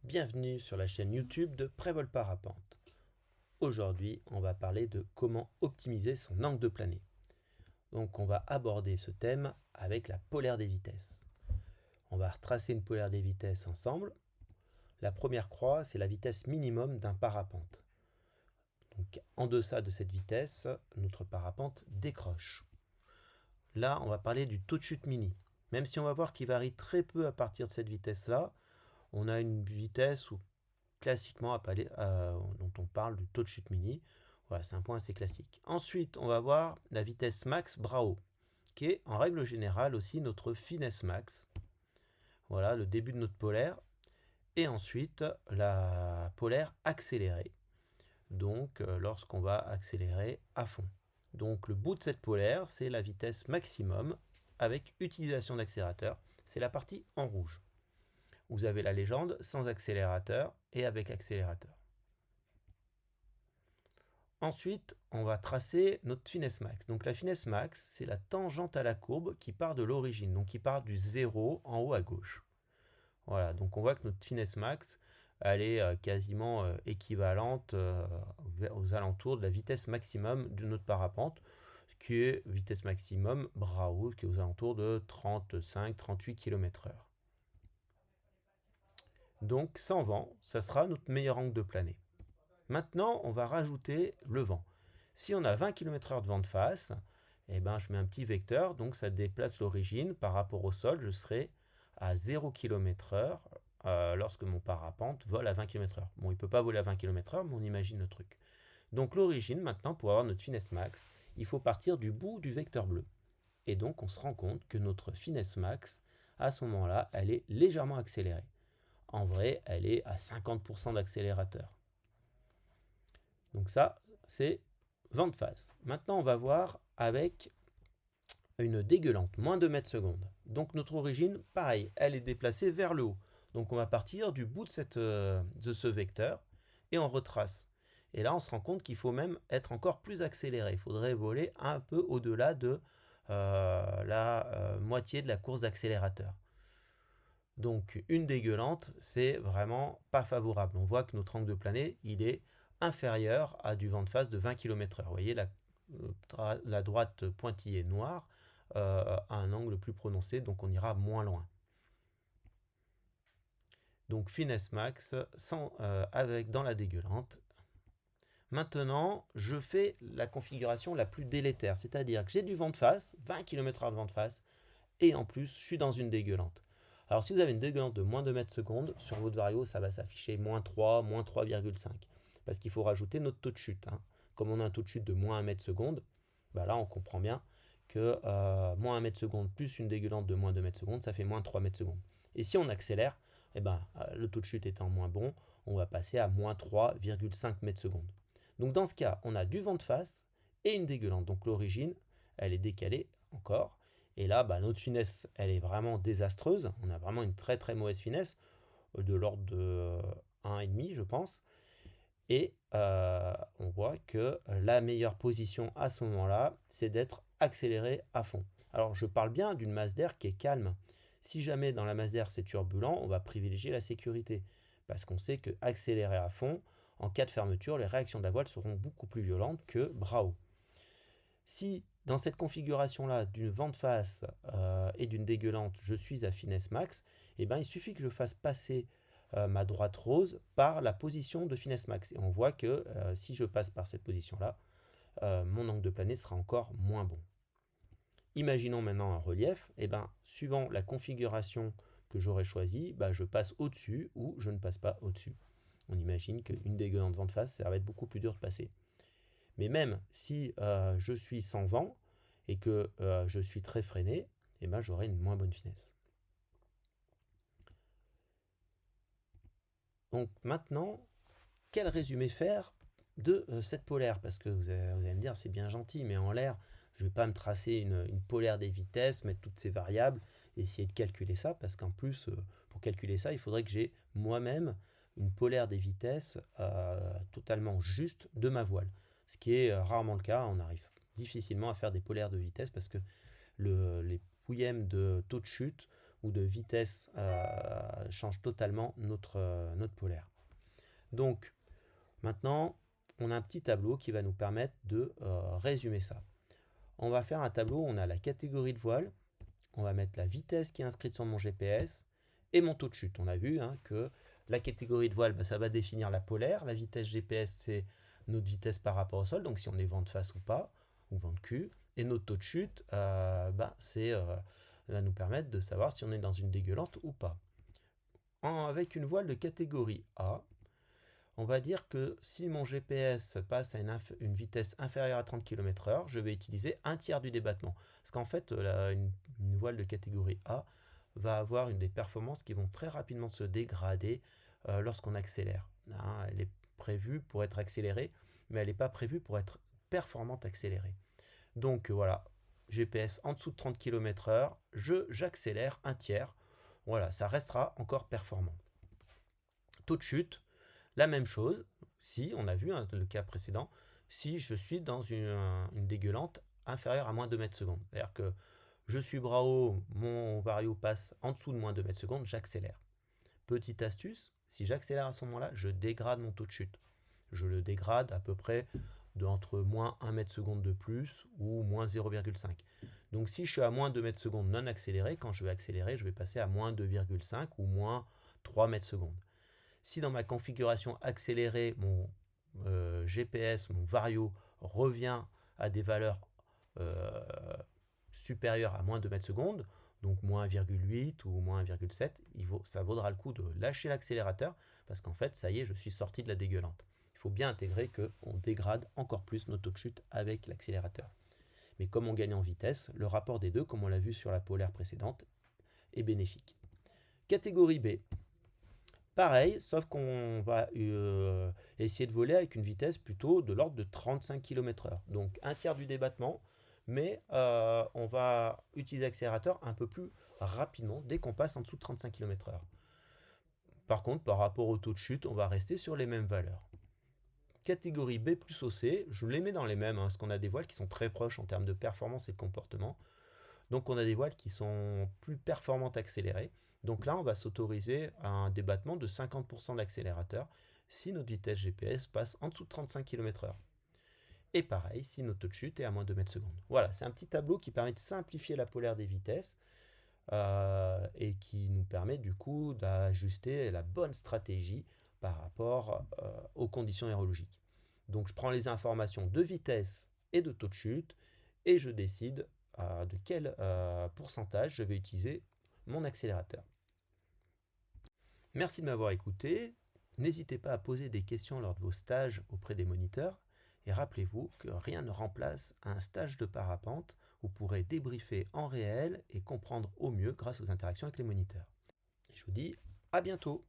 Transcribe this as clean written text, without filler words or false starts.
Bienvenue sur la chaîne YouTube de Prévol Parapente. Aujourd'hui, on va parler de comment optimiser son angle de planée. Donc on va aborder ce thème avec la polaire des vitesses. On va retracer une polaire des vitesses ensemble. La première croix, c'est la vitesse minimum d'un parapente. Donc en deçà de cette vitesse, notre parapente décroche. Là, on va parler du taux de chute mini. Même si on va voir qu'il varie très peu à partir de cette vitesse-là, on a une vitesse où classiquement dont on parle du taux de chute mini. Voilà, c'est un point assez classique. Ensuite, on va voir la vitesse max Brao, qui est en règle générale aussi notre finesse max. Voilà, le début de notre polaire. Et ensuite, la polaire accélérée. Donc, lorsqu'on va accélérer à fond. Donc, le bout de cette polaire, c'est la vitesse maximum avec utilisation d'accélérateur. C'est la partie en rouge. Vous avez la légende sans accélérateur et avec accélérateur. Ensuite, on va tracer notre finesse max. Donc la finesse max, c'est la tangente à la courbe qui part de l'origine, donc qui part du 0 en haut à gauche. Voilà, donc on voit que notre finesse max, elle est quasiment équivalente aux alentours de la vitesse maximum de notre parapente, qui est vitesse maximum Brao, qui est aux alentours de 35-38 km/h. Donc sans vent, ça sera notre meilleur angle de planée. Maintenant, on va rajouter le vent. Si on a 20 km/h de vent de face, eh ben, je mets un petit vecteur, donc ça déplace l'origine par rapport au sol. Je serai à 0 km/h lorsque mon parapente vole à 20 km/h. Bon, il ne peut pas voler à 20 km/h, mais on imagine le truc. Donc l'origine, maintenant, pour avoir notre finesse max, il faut partir du bout du vecteur bleu. Et donc, on se rend compte que notre finesse max, à ce moment-là, elle est légèrement accélérée. En vrai, elle est à 50% d'accélérateur. Donc ça, c'est vent de face. Maintenant, on va voir avec une dégueulante, moins de mètres secondes. Donc notre origine, pareil, elle est déplacée vers le haut. Donc on va partir du bout de ce vecteur et on retrace. Et là, on se rend compte qu'il faut même être encore plus accéléré. Il faudrait voler un peu au-delà de la moitié de la course d'accélérateur. Donc une dégueulante, c'est vraiment pas favorable. On voit que notre angle de planée, il est inférieur à du vent de face de 20 km/h. Vous voyez, la droite pointillée noire a un angle plus prononcé, donc on ira moins loin. Donc finesse max dans la dégueulante. Maintenant, je fais la configuration la plus délétère, c'est-à-dire que j'ai du vent de face, 20 km/h de vent de face, et en plus, je suis dans une dégueulante. Alors si vous avez une dégueulante de moins de mètres secondes, sur votre vario, ça va s'afficher moins 3, moins 3,5. Parce qu'il faut rajouter notre taux de chute. Comme on a un taux de chute de moins 1 mètre seconde, bah là on comprend bien que moins 1 mètre seconde plus une dégueulante de moins 2 mètres secondes, ça fait moins 3 mètres secondes. Et si on accélère, eh ben, le taux de chute étant moins bon, on va passer à moins 3,5 mètres secondes. Donc dans ce cas, on a du vent de face et une dégueulante. Donc l'origine, elle est décalée encore. Et là, bah, notre finesse, elle est vraiment désastreuse. On a vraiment une très très mauvaise finesse, de l'ordre de 1,5, je pense. Et on voit que la meilleure position à ce moment-là, c'est d'être accéléré à fond. Alors je parle bien d'une masse d'air qui est calme. Si jamais dans la masse d'air c'est turbulent, on va privilégier la sécurité. Parce qu'on sait que accélérer à fond, en cas de fermeture, les réactions de la voile seront beaucoup plus violentes que bras haut. Si dans cette configuration-là, d'une vent de face et d'une dégueulante, je suis à finesse max, eh ben, il suffit que je fasse passer ma droite rose par la position de finesse max. Et on voit que si je passe par cette position-là, mon angle de planée sera encore moins bon. Imaginons maintenant un relief, et ben, suivant la configuration que j'aurais choisie, bah, je passe au-dessus ou je ne passe pas au-dessus. On imagine qu'une dégueulante vent de face, ça va être beaucoup plus dur de passer. Mais même si je suis sans vent et que je suis très freiné, eh ben, j'aurai une moins bonne finesse. Donc maintenant, quel résumé faire de cette polaire? Parce que vous allez me dire, c'est bien gentil, mais en l'air, je ne vais pas me tracer une polaire des vitesses, mettre toutes ces variables, essayer de calculer ça, parce qu'en plus, pour calculer ça, il faudrait que j'ai moi-même une polaire des vitesses totalement juste de ma voile. Ce qui est rarement le cas, on arrive difficilement à faire des polaires de vitesse parce que les pouillèmes de taux de chute ou de vitesse change totalement notre polaire. Donc maintenant, on a un petit tableau qui va nous permettre de résumer ça. On va faire un tableau où on a la catégorie de voile, on va mettre la vitesse qui est inscrite sur mon GPS et mon taux de chute. On a vu que la catégorie de voile, ça va définir la polaire. La vitesse GPS, c'est notre vitesse par rapport au sol, donc si on est vent de face ou pas, ou vent de cul. Et notre taux de chute, va nous permettre de savoir si on est dans une dégueulante ou pas. Avec une voile de catégorie A, on va dire que si mon GPS passe à une vitesse inférieure à 30 km/h, je vais utiliser un tiers du débattement. Parce qu'en fait, une voile de catégorie A va avoir des performances qui vont très rapidement se dégrader lorsqu'on accélère. Elle est prévue pour être accélérée, mais elle n'est pas prévue pour être performante accélérée. Donc voilà, GPS en dessous de 30 km/h, j'accélère un tiers. Voilà, ça restera encore performant. Taux de chute, la même chose, si, on a vu le cas précédent, si je suis dans une dégueulante inférieure à moins 2 mètres secondes. C'est-à-dire que je suis bras haut, mon vario passe en dessous de moins 2 mètres secondes, j'accélère. Petite astuce, si j'accélère à ce moment-là, je dégrade mon taux de chute. Je le dégrade à peu près entre moins 1 mètre seconde de plus ou moins 0,5. Donc si je suis à moins 2 mètres secondes non accéléré, quand je vais accélérer, je vais passer à moins 2,5 ou moins 3 mètres secondes. Si dans ma configuration accélérée, mon GPS, mon vario revient à des valeurs supérieures à moins 2 mètres secondes, donc moins 1,8 ou moins 1,7, ça vaudra le coup de lâcher l'accélérateur parce qu'en fait, ça y est, je suis sorti de la dégueulante. Il faut bien intégrer qu'on dégrade encore plus notre taux de chute avec l'accélérateur. Mais comme on gagne en vitesse, le rapport des deux, comme on l'a vu sur la polaire précédente, est bénéfique. Catégorie B. Pareil, sauf qu'on va essayer de voler avec une vitesse plutôt de l'ordre de 35 km/h. Donc un tiers du débattement, mais on va utiliser l'accélérateur un peu plus rapidement dès qu'on passe en dessous de 35 km/h. Par contre, par rapport au taux de chute, on va rester sur les mêmes valeurs. Catégorie B plus OC, je les mets dans les mêmes, parce qu'on a des voiles qui sont très proches en termes de performance et de comportement. Donc on a des voiles qui sont plus performantes accélérées. Donc là, on va s'autoriser un débattement de 50% d'accélérateur si notre vitesse GPS passe en dessous de 35 km/h. Et pareil, si notre taux de chute est à moins de 2 mètres secondes. Voilà, c'est un petit tableau qui permet de simplifier la polaire des vitesses et qui nous permet du coup d'ajuster la bonne stratégie par rapport aux conditions aérologiques. Donc je prends les informations de vitesse et de taux de chute et je décide de quel pourcentage je vais utiliser mon accélérateur. Merci de m'avoir écouté. N'hésitez pas à poser des questions lors de vos stages auprès des moniteurs. Et rappelez-vous que rien ne remplace un stage de parapente. Vous pourrez débriefer en réel et comprendre au mieux grâce aux interactions avec les moniteurs. Et je vous dis à bientôt.